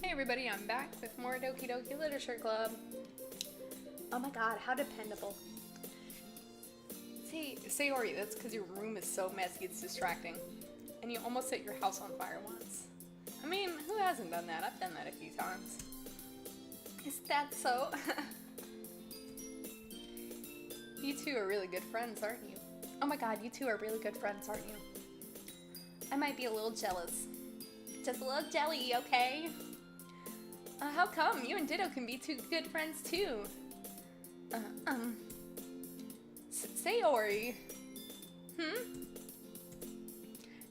Hey everybody, I'm back with more Doki Doki Literature Club. Oh my god, how dependable. See, Sayori, that's because your room is so messy it's distracting. And you almost set your house on fire once. I mean, who hasn't done that? I've done that a few times. Is that so? You two are really good friends, aren't you? Oh my god, you two are really good friends, aren't you? I might be a little jealous. Just a little jelly, okay? How come? You and Ditto can be two good friends too. Sayori.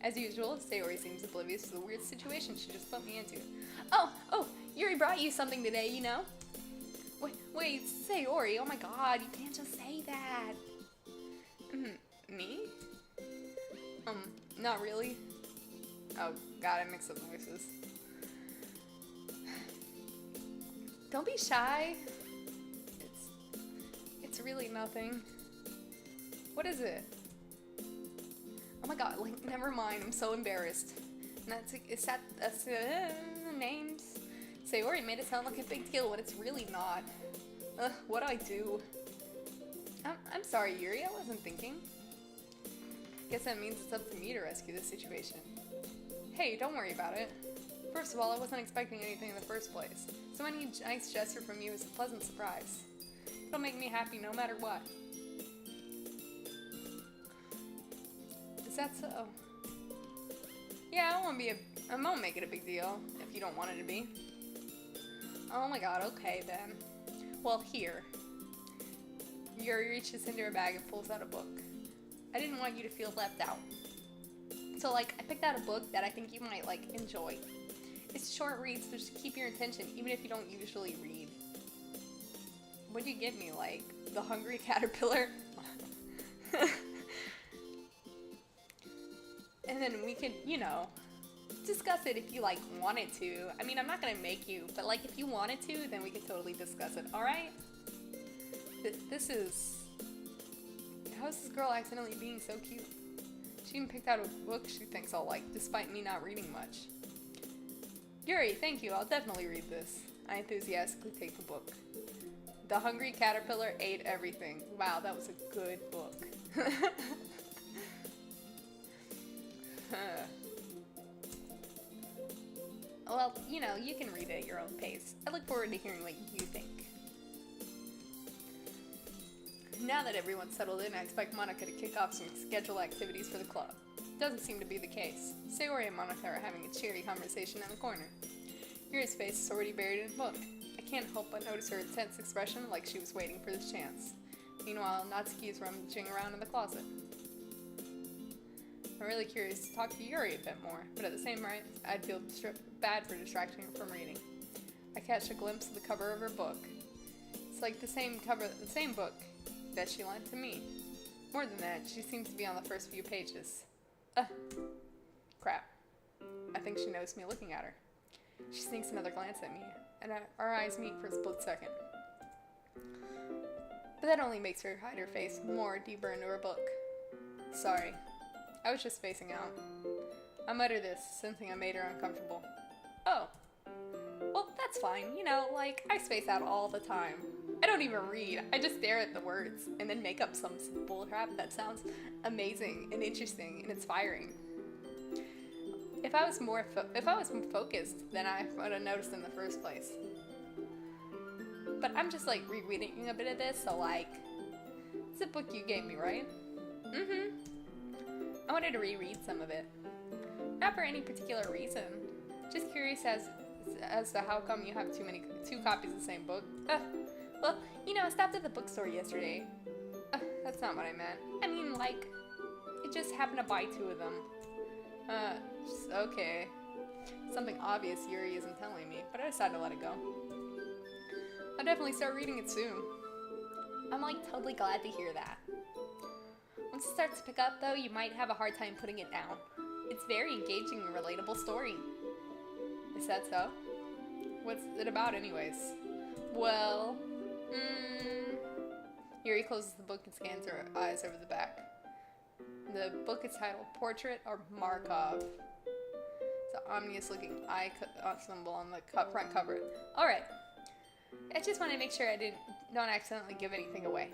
As usual, Sayori seems oblivious to the weird situation she just put me into. Oh, Yuri brought you something today, you know? Wait, Sayori, oh my god, you can't just say that. Me? Not really. Oh god, I mixed up the voices. Don't be shy. It's really nothing. What is it? Oh my god, like, never mind, I'm so embarrassed. And that's names. Sayori made it sound like a big deal when it's really not. What do I do? I'm sorry, Yuri, I wasn't thinking. Guess that means it's up to me to rescue this situation. Hey, don't worry about it. First of all, I wasn't expecting anything in the first place, so any nice gesture from you is a pleasant surprise. It'll make me happy no matter what. Is that so? Yeah, I won't make it a big deal if you don't want it to be. Oh my god, okay then. Well, here. Yuri reaches into her bag and pulls out a book. I didn't want you to feel left out. So, I picked out a book that I think you might, enjoy. It's short reads, so just keep your attention, even if you don't usually read. What'd you get me, The Hungry Caterpillar? And then we could, discuss it if you, wanted to. I mean, I'm not gonna make you, but, if you wanted to, then we could totally discuss it, alright? This is... How is this girl accidentally being so cute? She even picked out a book she thinks I'll like, despite me not reading much. Yuri, thank you, I'll definitely read this. I enthusiastically take the book. The Hungry Caterpillar Ate Everything. Wow, that was a good book. Well, you can read it at your own pace. I look forward to hearing what you think. Now that everyone's settled in, I expect Monica to kick off some scheduled activities for the club. Doesn't seem to be the case. Sayori and Monica are having a cheery conversation in the corner. Yuri's face is already buried in a book. I can't help but notice her intense expression like she was waiting for this chance. Meanwhile, Natsuki is rummaging around in the closet. I'm really curious to talk to Yuri a bit more, but at the same time, I'd feel bad for distracting her from reading. I catch a glimpse of the cover of her book. It's like the same book that she lent to me. More than that, she seems to be on the first few pages. Crap. I think she noticed me looking at her. She sneaks another glance at me, and our eyes meet for a split second. But that only makes her hide her face more deeper into her book. Sorry. I was just spacing out. I mutter this, sensing I made her uncomfortable. Oh. Well, that's fine. I space out all the time. I don't even read. I just stare at the words and then make up some bull crap that sounds amazing and interesting and inspiring. If I was more focused, then I would have noticed in the first place. But I'm just rereading a bit of this, so it's a book you gave me, right? I wanted to reread some of it. Not for any particular reason. Just curious as to how come you have two copies of the same book. Well, I stopped at the bookstore yesterday. That's not what I meant. I mean, it just happened to buy two of them. Okay. Something obvious Yuri isn't telling me, but I decided to let it go. I'll definitely start reading it soon. I'm totally glad to hear that. Once it starts to pick up, though, you might have a hard time putting it down. It's very engaging and relatable story. Is that so? What's it about anyways? Well, Yuri closes the book and scans her eyes over the back. The book is titled Portrait of Markov. So ominous looking eye symbol on the front cover. Alright. I just wanted to make sure I don't accidentally give anything away.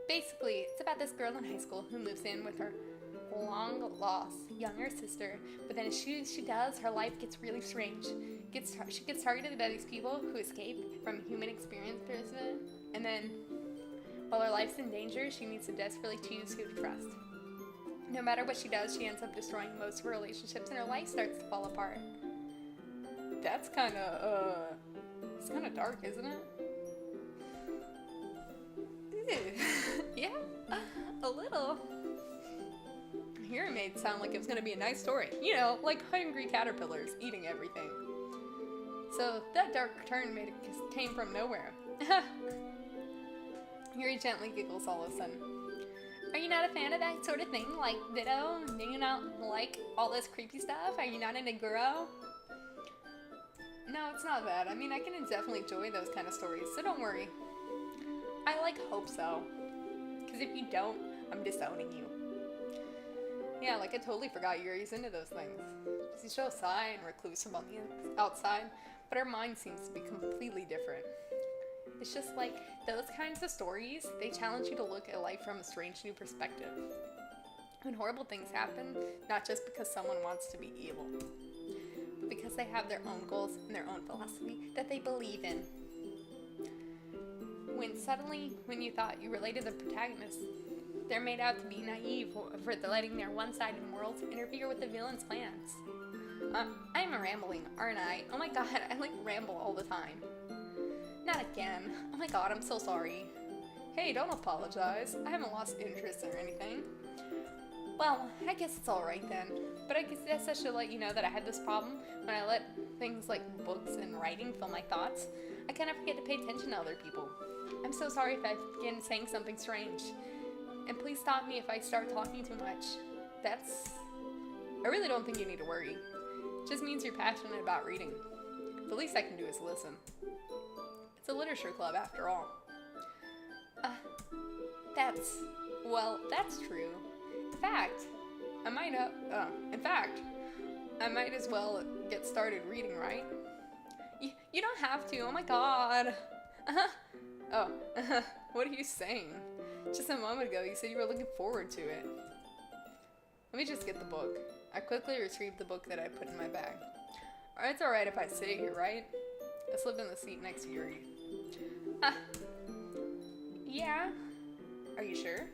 Basically, it's about this girl in high school who moves in with her long lost younger sister, but then as she does, her life gets really strange. She gets targeted by these people who escape from human experiences, and then while her life's in danger, she needs to desperately choose who to trust. No matter what she does, she ends up destroying most of her relationships, and her life starts to fall apart. That's kind of, it's kind of dark, isn't it? Yeah, a little. Here it made it sound like it was going to be a nice story. You know, like hungry caterpillars eating everything. So that dark turn came from nowhere. Yuri gently giggles all of a sudden. Are you not a fan of that sort of thing, like Ditto? Do you not like all this creepy stuff? Are you not into Guro? No, it's not that. I mean, I can definitely enjoy those kind of stories, so don't worry. I hope so. Because if you don't, I'm disowning you. Yeah, I totally forgot Yuri's into those things. She's so shy and reclusive on the outside, but her mind seems to be completely different. It's just those kinds of stories, they challenge you to look at life from a strange new perspective. When horrible things happen, not just because someone wants to be evil, but because they have their own goals and their own philosophy that they believe in. When you thought you related the protagonists, they're made out to be naive for letting their one-sided worlds interfere with the villain's plans. I'm rambling, aren't I? Oh my god, I ramble all the time. Not again. Oh my god, I'm so sorry. Hey, don't apologize. I haven't lost interest or anything. Well, I guess it's alright then. But I guess I should let you know that I had this problem when I let things like books and writing fill my thoughts. I kind of forget to pay attention to other people. I'm so sorry if I begin saying something strange. And please stop me if I start talking too much. I really don't think you need to worry. It just means you're passionate about reading. The least I can do is listen. It's a literature club after all. That's true. In fact, I might as well get started reading, right? You don't have to, oh my god. Oh, what are you saying? Just a moment ago, you said you were looking forward to it. Let me just get the book. I quickly retrieved the book that I put in my bag. It's alright if I sit here, right? I slipped in the seat next to Yuri. Yeah. Are you sure?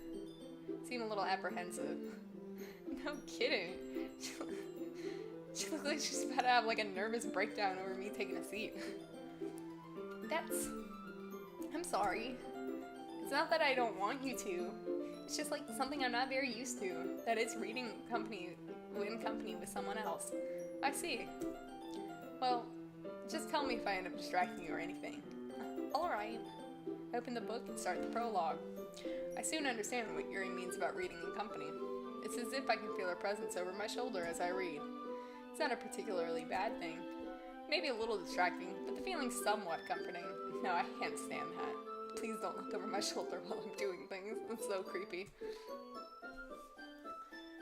Seemed a little apprehensive. No kidding. She looked like she's about to have a nervous breakdown over me taking a seat. I'm sorry. It's not that I don't want you to. It's just something I'm not very used to. That is reading in company with someone else. I see. Well, just tell me if I end up distracting you or anything. Alright. I open the book and start the prologue. I soon understand what Yuri means about reading in company. It's as if I can feel her presence over my shoulder as I read. It's not a particularly bad thing. Maybe a little distracting, but the feeling's somewhat comforting. No, I can't stand that. Please don't look over my shoulder while I'm doing things. It's so creepy.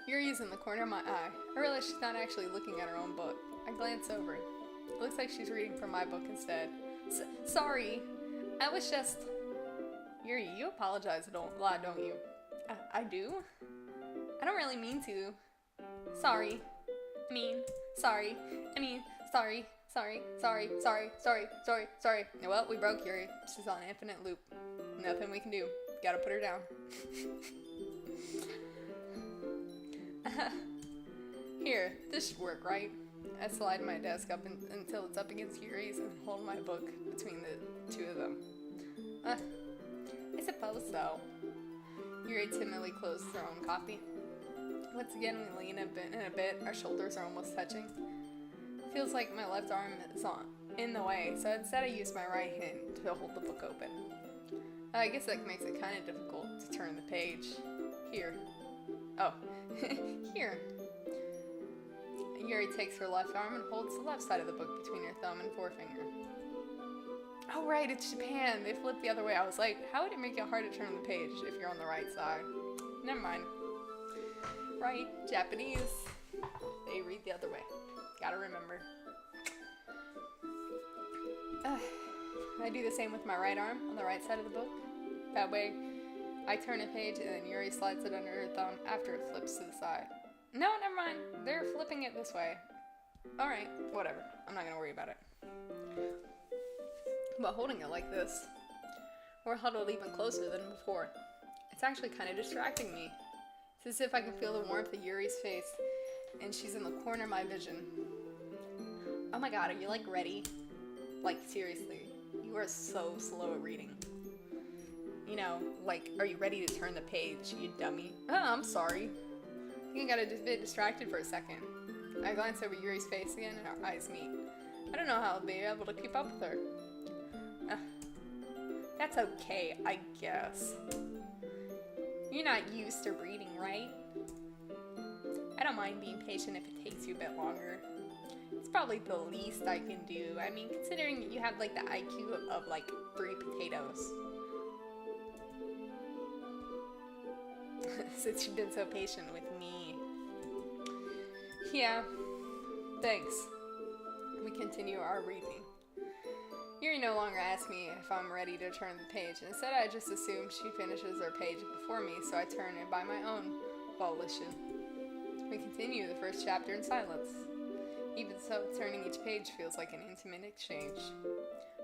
Yuri's in the corner of my eye. I realize she's not actually looking at her own book. I glance over. It looks like she's reading from my book instead. Sorry. I was just... Yuri, you apologize a lot, don't you? I do? I don't really mean to. Sorry. Sorry. Well, we broke Yuri. She's on an infinite loop. Nothing we can do. Gotta put her down. Here, this should work, right? I slide my desk up until it's up against Yuri's and hold my book between the two of them. I suppose so. Yuri timidly closes her own copy. Once again, we lean in a bit. Our shoulders are almost touching. Feels like my left arm is in the way, so instead I use my right hand to hold the book open. I guess that makes it kind of difficult to turn the page. Here. Oh, here. Yuri takes her left arm and holds the left side of the book between her thumb and forefinger. Oh right, it's Japan. They flip the other way. I was like, how would it make it hard to turn the page if you're on the right side? Never mind. Right, Japanese. They read the other way. Gotta remember. I do the same with my right arm on the right side of the book. That way, I turn a page and then Yuri slides it under her thumb after it flips to the side. No, never mind. They're flipping it this way. Alright, whatever. I'm not gonna worry about it. But holding it like this, we're huddled even closer than before. It's actually kind of distracting me. It's as if I can feel the warmth of Yuri's face, and she's in the corner of my vision. Oh my god, are you like ready? Like seriously, you are so slow at reading. You know, like, are you ready to turn the page, you dummy? Oh, I'm sorry. I think I got a bit distracted for a second. I glance over Yuri's face again and our eyes meet. I don't know how I'll be able to keep up with her. That's okay, I guess. You're not used to reading, right? I don't mind being patient if it takes you a bit longer. It's probably the least I can do. I mean, considering you have like the IQ of like 3 potatoes. Since you've been so patient with me. Yeah, thanks. We continue our reading. Yuri no longer asks me if I'm ready to turn the page. Instead, I just assume she finishes her page before me, so I turn it by my own volition. We continue the first chapter in silence. Even so, turning each page feels like an intimate exchange.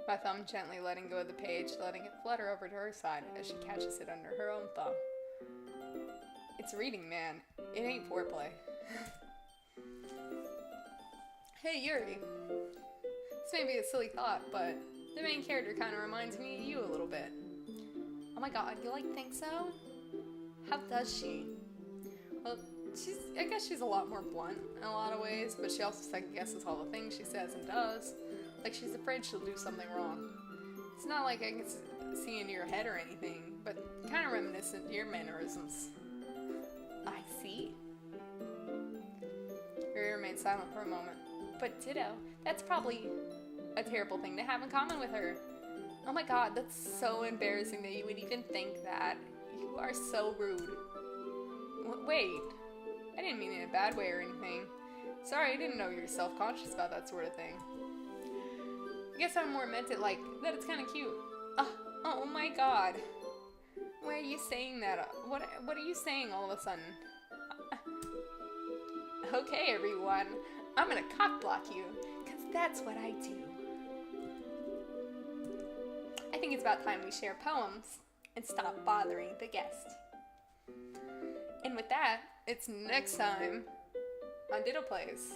My thumb gently letting go of the page, letting it flutter over to her side as she catches it under her own thumb. It's reading, man. It ain't foreplay. Hey, Yuri. This may be a silly thought, but the main character kind of reminds me of you a little bit. Oh my god, you like think so? How does she? Well, I guess she's a lot more blunt in a lot of ways, but she also second guesses all the things she says and does. Like she's afraid she'll do something wrong. It's not like I can see into your head or anything, but kind of reminiscent to your mannerisms. I see. Yuri remained silent for a moment. But Ditto, that's probably a terrible thing to have in common with her. Oh my god, that's so embarrassing that you would even think that. You are so rude. Wait, I didn't mean it in a bad way or anything. Sorry, I didn't know you were self-conscious about that sort of thing. I guess I more meant it like, that it's kind of cute. Oh my god. Why are you saying that? What are you saying all of a sudden? Okay, everyone. I'm gonna cock block you, because that's what I do. I think it's about time we share poems and stop bothering the guest. And with that, it's next time on Ditto Plays.